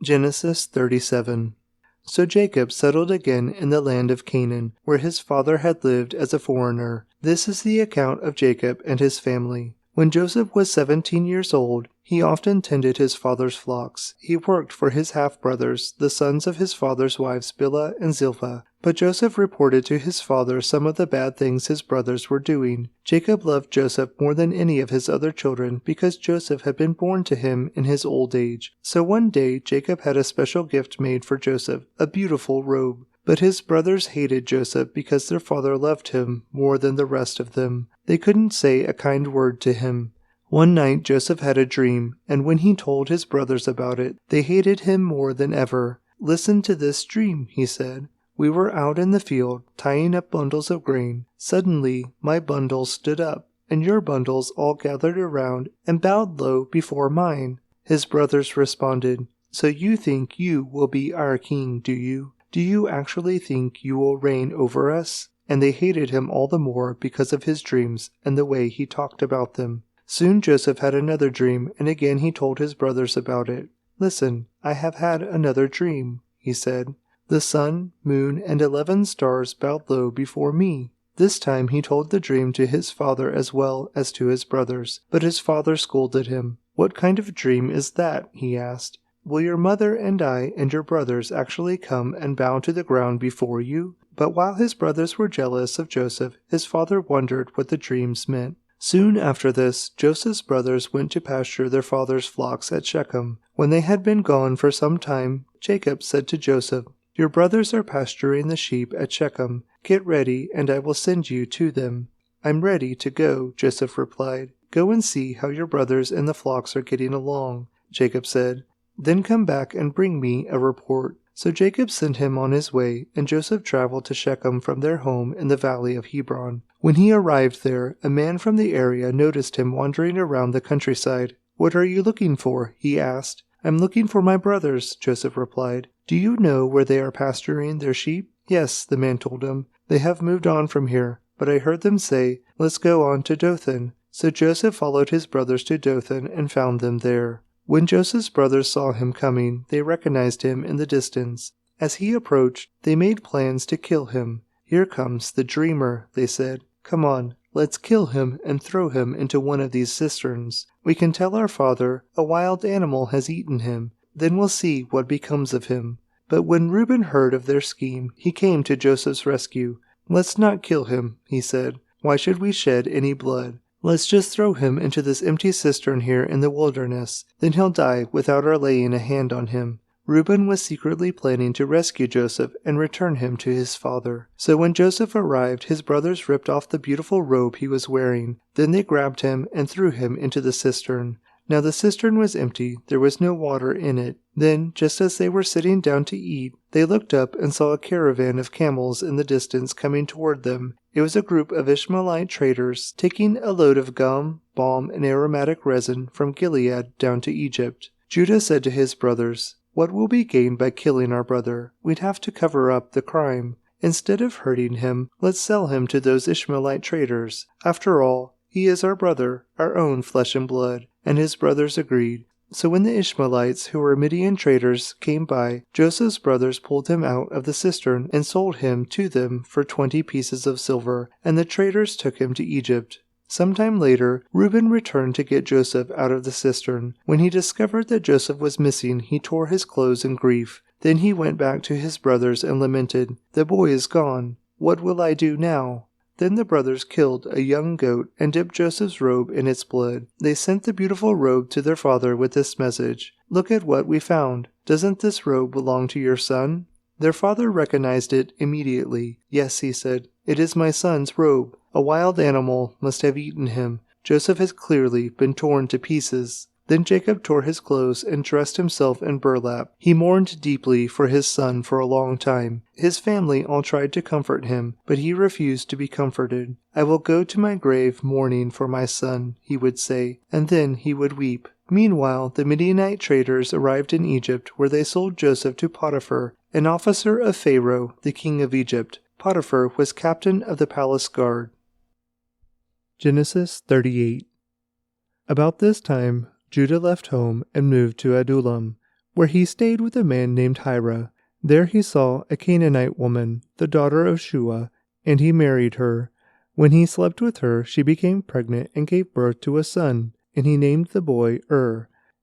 Genesis 37. So Jacob settled again in the land of Canaan, where his father had lived as a foreigner. This is the account of Jacob and his family. When Joseph was 17 years old, he often tended his father's flocks. He worked for his half-brothers, the sons of his father's wives Bilhah and Zilpah. But Joseph reported to his father some of the bad things his brothers were doing. Jacob loved Joseph more than any of his other children because Joseph had been born to him in his old age. So one day Jacob had a special gift made for Joseph, a beautiful robe. But his brothers hated Joseph because their father loved him more than the rest of them. They couldn't say a kind word to him. One night Joseph had a dream, and when he told his brothers about it, they hated him more than ever. "Listen to this dream," he said. "We were out in the field, tying up bundles of grain. Suddenly my bundles stood up, and your bundles all gathered around and bowed low before mine." His brothers responded, "So you think you will be our king, do you? Do you actually think you will reign over us?" And they hated him all the more because of his dreams and the way he talked about them. Soon Joseph had another dream, and again he told his brothers about it. "Listen, I have had another dream," he said. "The sun, moon, and 11 stars bowed low before me." This time he told the dream to his father as well as to his brothers, but his father scolded him. "What kind of dream is that?" he asked. "Will your mother and I and your brothers actually come and bow to the ground before you?" But while his brothers were jealous of Joseph, his father wondered what the dreams meant. Soon after this, Joseph's brothers went to pasture their father's flocks at Shechem. When they had been gone for some time, Jacob said to Joseph, "Your brothers are pasturing the sheep at Shechem. Get ready, and I will send you to them." "I'm ready to go," Joseph replied. "Go and see how your brothers and the flocks are getting along," Jacob said. "Then come back and bring me a report." So Jacob sent him on his way, and Joseph traveled to Shechem from their home in the valley of Hebron. When he arrived there, a man from the area noticed him wandering around the countryside. "What are you looking for?" he asked. "I'm looking for my brothers," Joseph replied. "Do you know where they are pasturing their sheep?" "Yes," the man told him. "They have moved on from here, but I heard them say, 'Let's go on to Dothan.'" So Joseph followed his brothers to Dothan and found them there. When Joseph's brothers saw him coming, they recognized him in the distance. As he approached, they made plans to kill him. "Here comes the dreamer," they said. "Come on, let's kill him and throw him into one of these cisterns. We can tell our father a wild animal has eaten him. Then we'll see what becomes of him." But when Reuben heard of their scheme, he came to Joseph's rescue. "Let's not kill him," he said. "Why should we shed any blood? Let's just throw him into this empty cistern here in the wilderness. Then he'll die without our laying a hand on him." Reuben was secretly planning to rescue Joseph and return him to his father. So when Joseph arrived, his brothers ripped off the beautiful robe he was wearing. Then they grabbed him and threw him into the cistern. Now the cistern was empty, there was no water in it. Then, just as they were sitting down to eat, they looked up and saw a caravan of camels in the distance coming toward them. It was a group of Ishmaelite traders taking a load of gum, balm, and aromatic resin from Gilead down to Egypt. Judah said to his brothers, "What will be gained by killing our brother? We'd have to cover up the crime. Instead of hurting him, let's sell him to those Ishmaelite traders. After all, he is our brother, our own flesh and blood." And his brothers agreed. So when the Ishmaelites, who were Midian traders, came by, Joseph's brothers pulled him out of the cistern and sold him to them for 20 pieces of silver, and the traders took him to Egypt. Sometime later, Reuben returned to get Joseph out of the cistern. When he discovered that Joseph was missing, he tore his clothes in grief. Then he went back to his brothers and lamented, "The boy is gone. What will I do now?" Then the brothers killed a young goat and dipped Joseph's robe in its blood. They sent the beautiful robe to their father with this message, "Look at what we found. Doesn't this robe belong to your son?" Their father recognized it immediately. "Yes," he said, "it is my son's robe. A wild animal must have eaten him. Joseph has clearly been torn to pieces." Then Jacob tore his clothes and dressed himself in burlap. He mourned deeply for his son for a long time. His family all tried to comfort him, but he refused to be comforted. "I will go to my grave mourning for my son," he would say, and then he would weep. Meanwhile, the Midianite traders arrived in Egypt, where they sold Joseph to Potiphar, an officer of Pharaoh, the king of Egypt. Potiphar was captain of the palace guard. Genesis 38. About this time, Judah left home and moved to Adullam, where he stayed with a man named Hira. There he saw a Canaanite woman, the daughter of Shua, and he married her. When he slept with her, she became pregnant and gave birth to a son, and he named the boy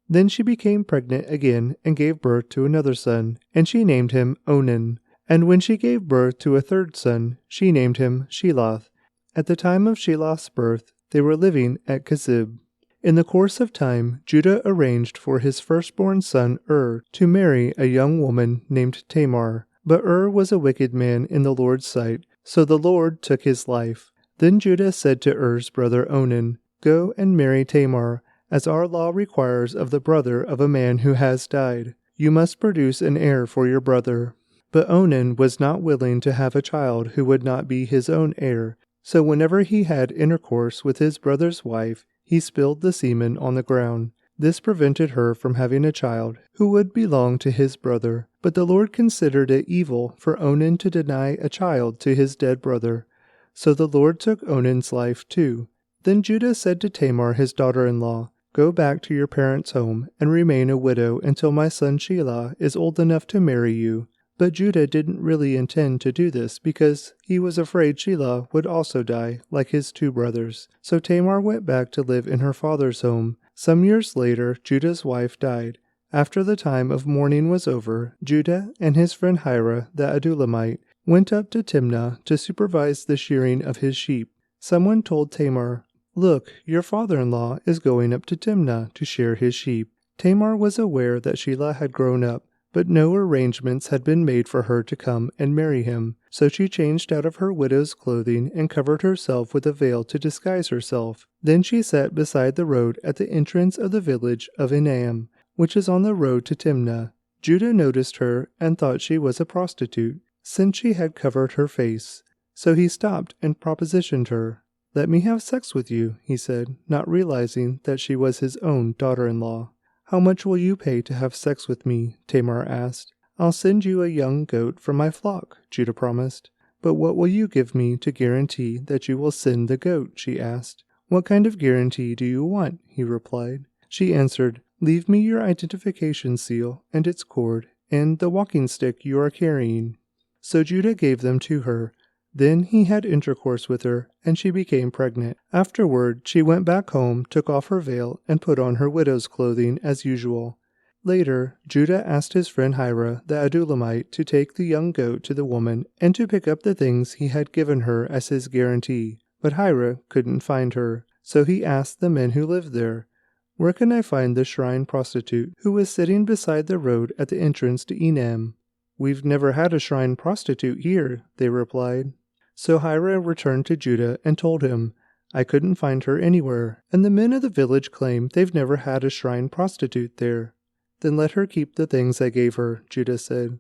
Then she became pregnant again and gave birth to another son, and she named him Onan. And when she gave birth to a third son, she named him Sheloth. At the time of Sheloth's birth, they were living at Kezib. In the course of time, Judah arranged for his firstborn son to marry a young woman named Tamar. But was a wicked man in the Lord's sight, so the Lord took his life. Then Judah said to Er's brother Onan, "Go and marry Tamar, as our law requires of the brother of a man who has died. You must produce an heir for your brother." But Onan was not willing to have a child who would not be his own heir, so whenever he had intercourse with his brother's wife, he spilled the semen on the ground. This prevented her from having a child who would belong to his brother. But the Lord considered it evil for Onan to deny a child to his dead brother. So the Lord took Onan's life too. Then Judah said to Tamar his daughter-in-law, "Go back to your parents' home and remain a widow until my son Shelah is old enough to marry you." But Judah didn't really intend to do this because he was afraid Shelah would also die, like his two brothers. So Tamar went back to live in her father's home. Some years later, Judah's wife died. After the time of mourning was over, Judah and his friend Hira the Adullamite went up to Timnah to supervise the shearing of his sheep. Someone told Tamar, "Look, your father-in-law is going up to Timnah to shear his sheep." Tamar was aware that Shelah had grown up, but no arrangements had been made for her to come and marry him, so she changed out of her widow's clothing and covered herself with a veil to disguise herself. Then she sat beside the road at the entrance of the village of Enaim, which is on the road to Timnah. Judah noticed her and thought she was a prostitute, since she had covered her face. So he stopped and propositioned her. "Let me have sex with you," he said, not realizing that she was his own daughter-in-law. "How much will you pay to have sex with me?" Tamar asked. "I'll send you a young goat from my flock," Judah promised. "But what will you give me to guarantee that you will send the goat?" she asked. "What kind of guarantee do you want?" he replied. She answered, "Leave me your identification seal and its cord, and the walking stick you are carrying." So Judah gave them to her. Then he had intercourse with her, and she became pregnant. Afterward, she went back home, took off her veil, and put on her widow's clothing as usual. Later, Judah asked his friend Hira the Adullamite to take the young goat to the woman and to pick up the things he had given her as his guarantee. But Hira couldn't find her, so he asked the men who lived there, "Where can I find the shrine prostitute who was sitting beside the road at the entrance to Enam?" "We've never had a shrine prostitute here," they replied. So Hira returned to Judah and told him, "I couldn't find her anywhere, and the men of the village claim they've never had a shrine prostitute there." "Then let her keep the things I gave her," Judah said.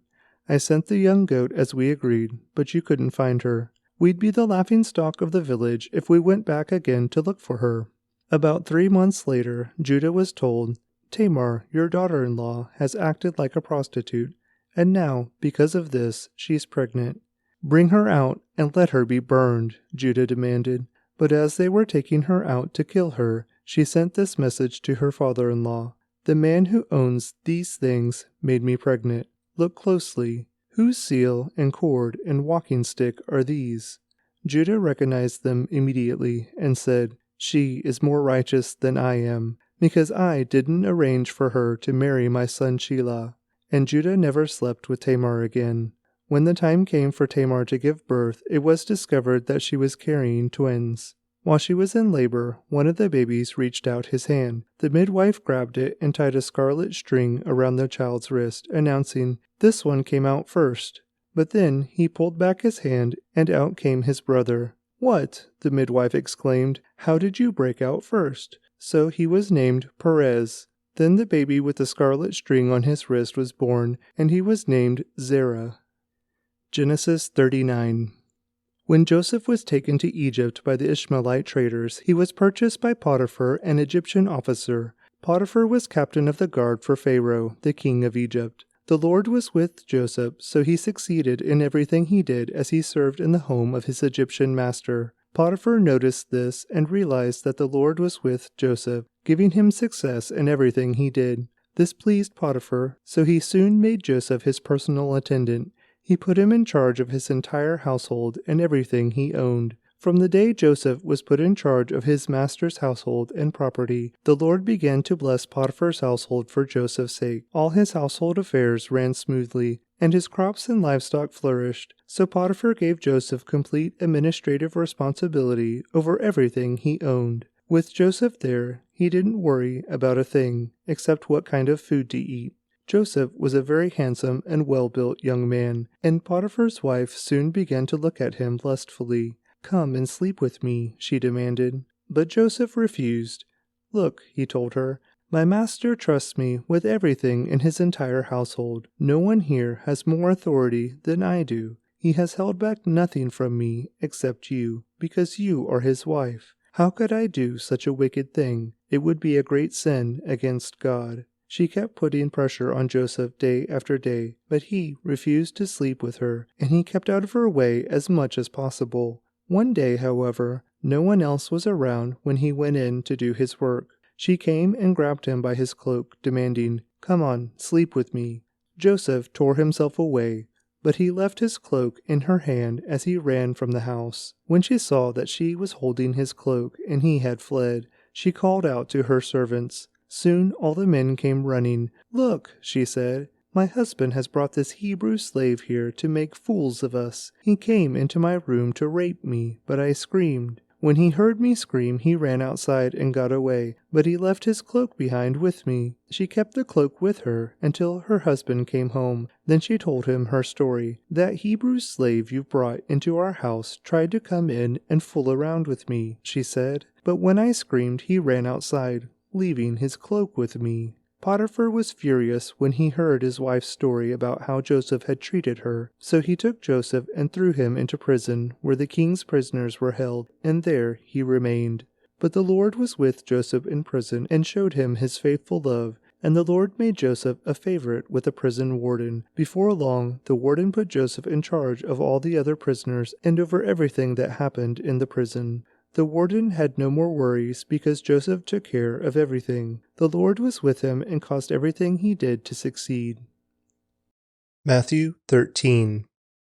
"I sent the young goat as we agreed, but you couldn't find her. We'd be the laughingstock of the village if we went back again to look for her." About 3 months later, Judah was told, "Tamar, your daughter-in-law, has acted like a prostitute, and now, because of this, she's pregnant. Bring her out and let her be burned," Judah demanded. But as they were taking her out to kill her, she sent this message to her father-in-law. "The man who owns these things made me pregnant. Look closely. Whose seal and cord and walking stick are these?" Judah recognized them immediately and said, "She is more righteous than I am, because I didn't arrange for her to marry my son Shelah." And Judah never slept with Tamar again. When the time came for Tamar to give birth, it was discovered that she was carrying twins. While she was in labor, one of the babies reached out his hand. The midwife grabbed it and tied a scarlet string around the child's wrist, announcing, "This one came out first." But then he pulled back his hand, and out came his brother. "What?" the midwife exclaimed. "How did you break out first?" So he was named Perez. Then the baby with the scarlet string on his wrist was born, and he was named Zerah. Genesis 39. When Joseph was taken to Egypt by the Ishmaelite traders, he was purchased by Potiphar, an Egyptian officer. Potiphar was captain of the guard for Pharaoh, the king of Egypt. The Lord was with Joseph, so he succeeded in everything he did as he served in the home of his Egyptian master. Potiphar noticed this and realized that the Lord was with Joseph, giving him success in everything he did. This pleased Potiphar, so he soon made Joseph his personal attendant. He put him in charge of his entire household and everything he owned. From the day Joseph was put in charge of his master's household and property, the Lord began to bless Potiphar's household for Joseph's sake. All his household affairs ran smoothly, and his crops and livestock flourished. So Potiphar gave Joseph complete administrative responsibility over everything he owned. With Joseph there, he didn't worry about a thing, except what kind of food to eat. Joseph was a very handsome and well-built young man, and Potiphar's wife soon began to look at him lustfully. "Come and sleep with me," she demanded. But Joseph refused. "Look," he told her, "my master trusts me with everything in his entire household. No one here has more authority than I do. He has held back nothing from me except you, because you are his wife. How could I do such a wicked thing? It would be a great sin against God." She kept putting pressure on Joseph day after day, but he refused to sleep with her, and he kept out of her way as much as possible. One day, however, no one else was around when he went in to do his work. She came and grabbed him by his cloak, demanding, "Come on, sleep with me." Joseph tore himself away, but he left his cloak in her hand as he ran from the house. When she saw that she was holding his cloak and he had fled, she called out to her servants. Soon all the men came running. "Look," she said, "my husband has brought this Hebrew slave here to make fools of us. He came into my room to rape me, but I screamed. When he heard me scream, he ran outside and got away, but he left his cloak behind with me." She kept the cloak with her until her husband came home. Then she told him her story. "That Hebrew slave you brought into our house tried to come in and fool around with me," she said. "But when I screamed, he ran outside, leaving his cloak with me." Potiphar was furious when he heard his wife's story about how Joseph had treated her, so he took Joseph and threw him into prison, where the king's prisoners were held, and there he remained. But the Lord was with Joseph in prison and showed him his faithful love, and the Lord made Joseph a favorite with the prison warden. Before long, the warden put Joseph in charge of all the other prisoners and over everything that happened in the prison. The warden had no more worries because Joseph took care of everything. The Lord was with him and caused everything he did to succeed. Matthew 13.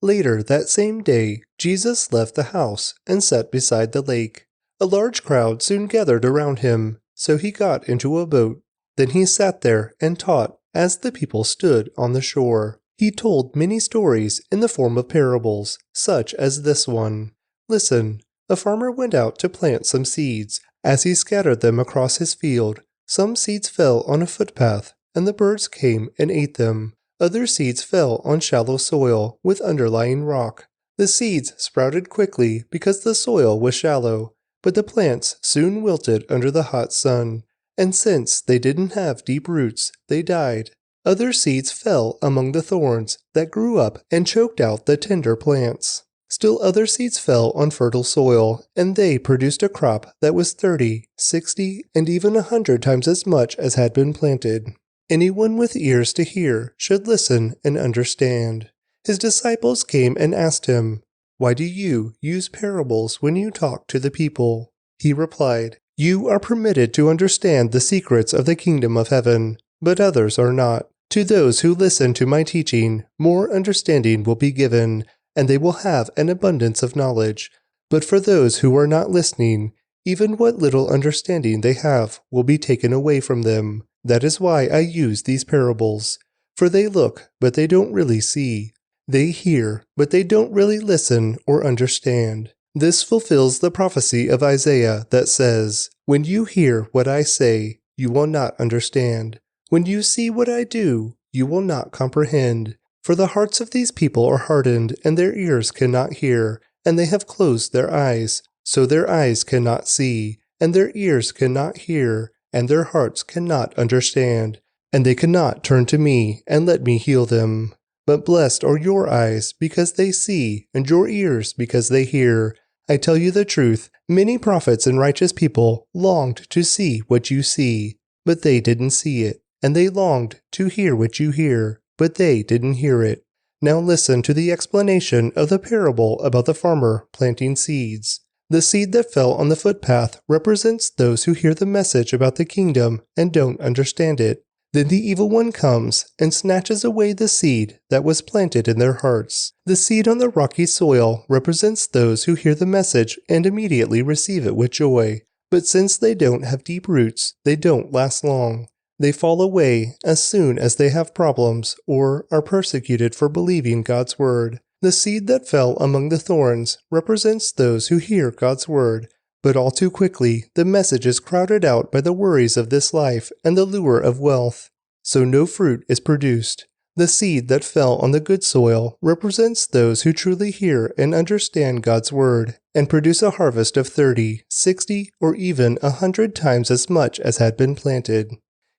Later that same day, Jesus left the house and sat beside the lake. A large crowd soon gathered around him, so he got into a boat. Then he sat there and taught as the people stood on the shore. He told many stories in the form of parables, such as this one. Listen. A farmer went out to plant some seeds. As he scattered them across his field, some seeds fell on a footpath, and the birds came and ate them. Other seeds fell on shallow soil with underlying rock. The seeds sprouted quickly because the soil was shallow, but the plants soon wilted under the hot sun, and since they didn't have deep roots, they died. Other seeds fell among the thorns that grew up and choked out the tender plants. Still other seeds fell on fertile soil, and they produced a crop that was 30, 60, and even 100 times as much as had been planted. Anyone with ears to hear should listen and understand. His disciples came and asked him, "Why do you use parables when you talk to the people?" He replied, "You are permitted to understand the secrets of the kingdom of heaven, but others are not. To those who listen to my teaching, more understanding will be given, and they will have an abundance of knowledge. But for those who are not listening, even what little understanding they have will be taken away from them. That is why I use these parables. For they look, but they don't really see. They hear, but they don't really listen or understand." This fulfills the prophecy of Isaiah that says, "When you hear what I say, you will not understand. When you see what I do, you will not comprehend. For the hearts of these people are hardened, and their ears cannot hear, and they have closed their eyes, so their eyes cannot see, and their ears cannot hear, and their hearts cannot understand, and they cannot turn to me and let me heal them. But blessed are your eyes because they see, and your ears because they hear. I tell you the truth, many prophets and righteous people longed to see what you see, but they didn't see it, and they longed to hear what you hear, but they didn't hear it. Now listen to the explanation of the parable about the farmer planting seeds. The seed that fell on the footpath represents those who hear the message about the kingdom and don't understand it. Then the evil one comes and snatches away the seed that was planted in their hearts. The seed on the rocky soil represents those who hear the message and immediately receive it with joy. But since they don't have deep roots, they don't last long. They fall away as soon as they have problems or are persecuted for believing God's word. The seed that fell among the thorns represents those who hear God's word, but all too quickly the message is crowded out by the worries of this life and the lure of wealth, so no fruit is produced. The seed that fell on the good soil represents those who truly hear and understand God's word, and produce a harvest of 30, 60, or even 100 times as much as had been planted.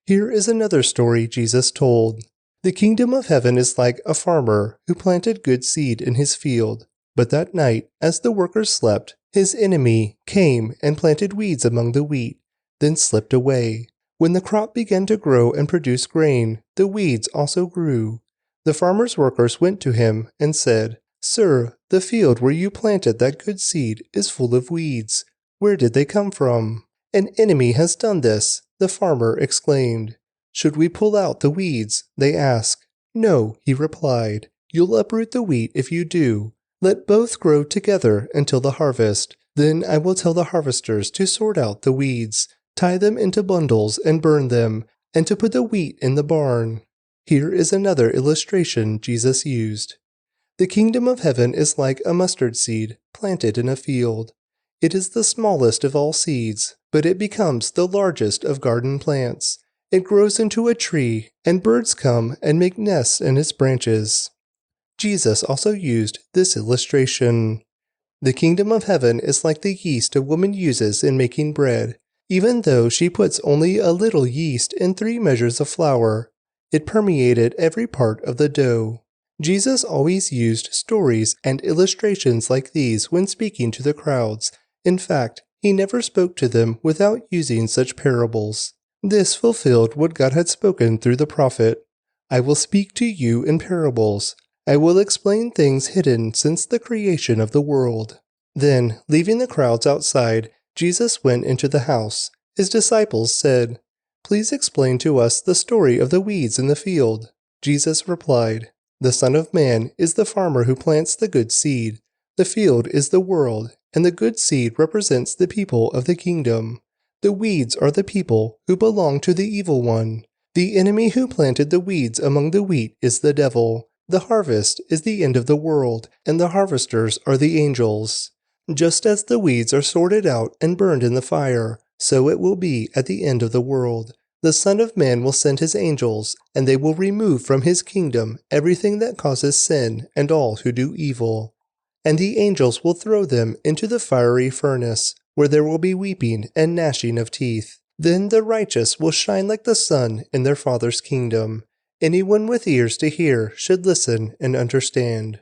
Here is another story Jesus told. The kingdom of heaven is like a farmer who planted good seed in his field. But that night, as the workers slept, his enemy came and planted weeds among the wheat, then slipped away. When the crop began to grow and produce grain, the weeds also grew. The farmer's workers went to him and said, "Sir, the field where you planted that good seed is full of weeds. Where did they come from?" "An enemy has done this," the farmer exclaimed. "Should we pull out the weeds?" they asked. "No," he replied. "You'll uproot the wheat if you do. Let both grow together until the harvest. Then I will tell the harvesters to sort out the weeds, tie them into bundles and burn them, and to put the wheat in the barn." Here is another illustration Jesus used. The kingdom of heaven is like a mustard seed planted in a field. It is the smallest of all seeds, but it becomes the largest of garden plants. It grows into a tree, and birds come and make nests in its branches. Jesus also used this illustration. The kingdom of heaven is like the yeast a woman uses in making bread. Even though she puts only a little yeast in 3 measures of flour, it permeated every part of the dough. Jesus always used stories and illustrations like these when speaking to the crowds. In fact, he never spoke to them without using such parables. This fulfilled what God had spoken through the prophet. "I will speak to you in parables. I will explain things hidden since the creation of the world." Then, leaving the crowds outside, Jesus went into the house. His disciples said, "Please explain to us the story of the weeds in the field." Jesus replied, "The Son of Man is the farmer who plants the good seed. The field is the world, and the good seed represents the people of the kingdom. The weeds are the people who belong to the evil one. The enemy who planted the weeds among the wheat is the devil. The harvest is the end of the world, and the harvesters are the angels. Just as the weeds are sorted out and burned in the fire, so it will be at the end of the world. The Son of Man will send his angels, and they will remove from his kingdom everything that causes sin and all who do evil. And the angels will throw them into the fiery furnace, where there will be weeping and gnashing of teeth. Then the righteous will shine like the sun in their Father's kingdom. Anyone with ears to hear should listen and understand.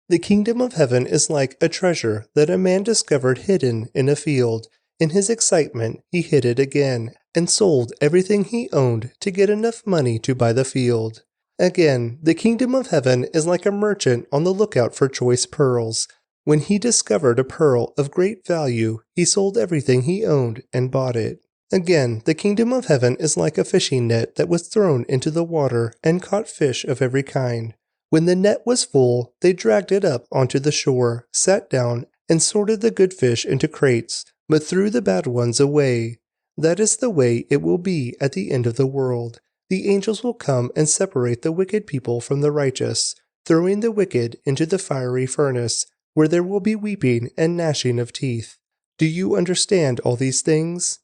The kingdom of heaven is like a treasure that a man discovered hidden in a field. In his excitement, he hid it again, and sold everything he owned to get enough money to buy the field. Again, the kingdom of heaven is like a merchant on the lookout for choice pearls. When he discovered a pearl of great value, he sold everything he owned and bought it. Again, the kingdom of heaven is like a fishing net that was thrown into the water and caught fish of every kind. When the net was full, they dragged it up onto the shore, sat down, and sorted the good fish into crates, but threw the bad ones away. That is the way it will be at the end of the world. The angels will come and separate the wicked people from the righteous, throwing the wicked into the fiery furnace, where there will be weeping and gnashing of teeth. Do you understand all these things?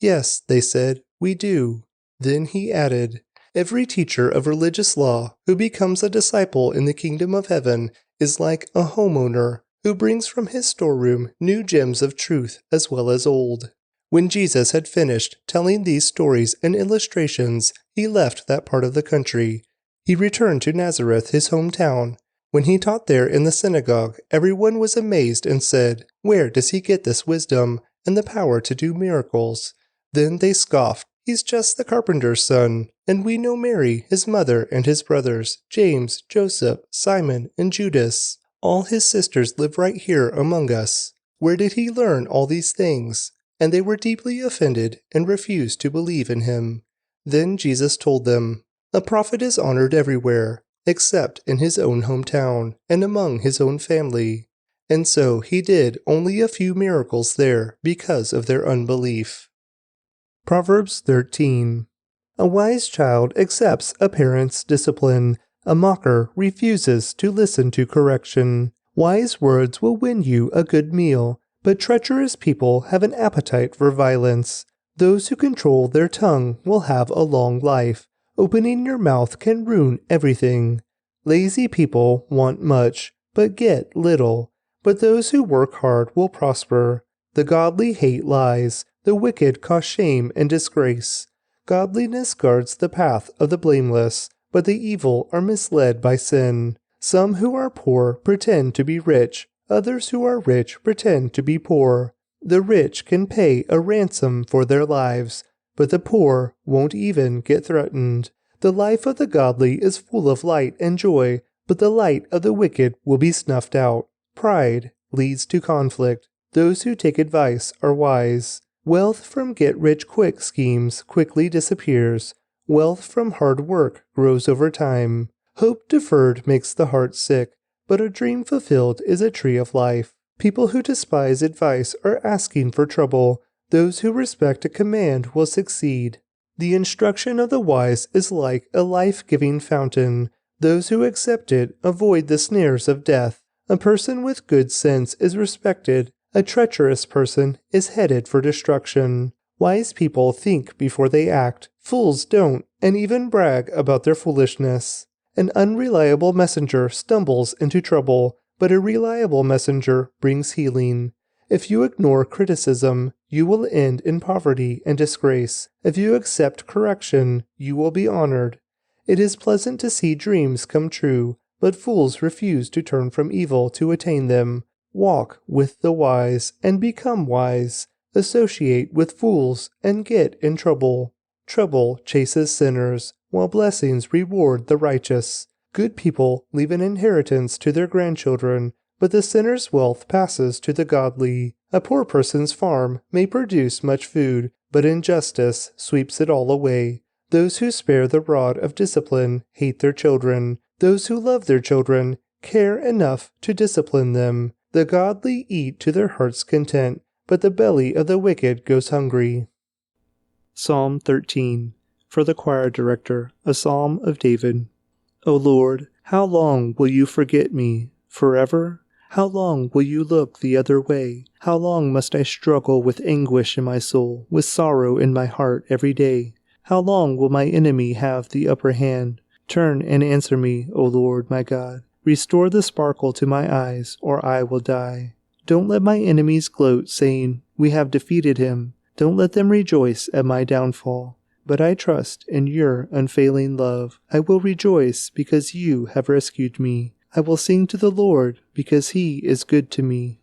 Yes, they said, we do. Then he added, every teacher of religious law who becomes a disciple in the kingdom of heaven is like a homeowner who brings from his storeroom new gems of truth as well as old. When Jesus had finished telling these stories and illustrations, he left that part of the country. He returned to Nazareth, his hometown. When he taught there in the synagogue, everyone was amazed and said, "Where does he get this wisdom and the power to do miracles?" Then they scoffed, "He's just the carpenter's son, and we know Mary, his mother, and his brothers, James, Joseph, Simon, and Judas. All his sisters live right here among us. Where did he learn all these things?" And they were deeply offended and refused to believe in him. Then Jesus told them, "A prophet is honored everywhere, except in his own hometown and among his own family." And so he did only a few miracles there because of their unbelief. Proverbs 13. A wise child accepts a parent's discipline. A mocker refuses to listen to correction. Wise words will win you a good meal, but treacherous people have an appetite for violence. Those who control their tongue will have a long life. Opening your mouth can ruin everything. Lazy people want much, but get little. But those who work hard will prosper. The godly hate lies. The wicked cause shame and disgrace. Godliness guards the path of the blameless, but the evil are misled by sin. Some who are poor pretend to be rich. Others who are rich pretend to be poor. The rich can pay a ransom for their lives, but the poor won't even get threatened. The life of the godly is full of light and joy, but the light of the wicked will be snuffed out. Pride leads to conflict. Those who take advice are wise. Wealth from get-rich-quick schemes quickly disappears. Wealth from hard work grows over time. Hope deferred makes the heart sick, but a dream fulfilled is a tree of life. People who despise advice are asking for trouble. Those who respect a command will succeed. The instruction of the wise is like a life-giving fountain. Those who accept it avoid the snares of death. A person with good sense is respected. A treacherous person is headed for destruction. Wise people think before they act. Fools don't, and even brag about their foolishness. An unreliable messenger stumbles into trouble, but a reliable messenger brings healing. If you ignore criticism, you will end in poverty and disgrace. If you accept correction, you will be honored. It is pleasant to see dreams come true, but fools refuse to turn from evil to attain them. Walk with the wise and become wise. Associate with fools and get in trouble. Trouble chases sinners, while blessings reward the righteous. Good people leave an inheritance to their grandchildren, but the sinner's wealth passes to the godly. A poor person's farm may produce much food, but injustice sweeps it all away. Those who spare the rod of discipline hate their children. Those who love their children care enough to discipline them. The godly eat to their heart's content, but the belly of the wicked goes hungry. Psalm 13. For the choir director, a psalm of David. O Lord, how long will you forget me? Forever? How long will you look the other way? How long must I struggle with anguish in my soul, with sorrow in my heart every day? How long will my enemy have the upper hand? Turn and answer me, O Lord my God. Restore the sparkle to my eyes, or I will die. Don't let my enemies gloat, saying, "We have defeated him." Don't let them rejoice at my downfall. But I trust in your unfailing love. I will rejoice because you have rescued me. I will sing to the Lord because he is good to me.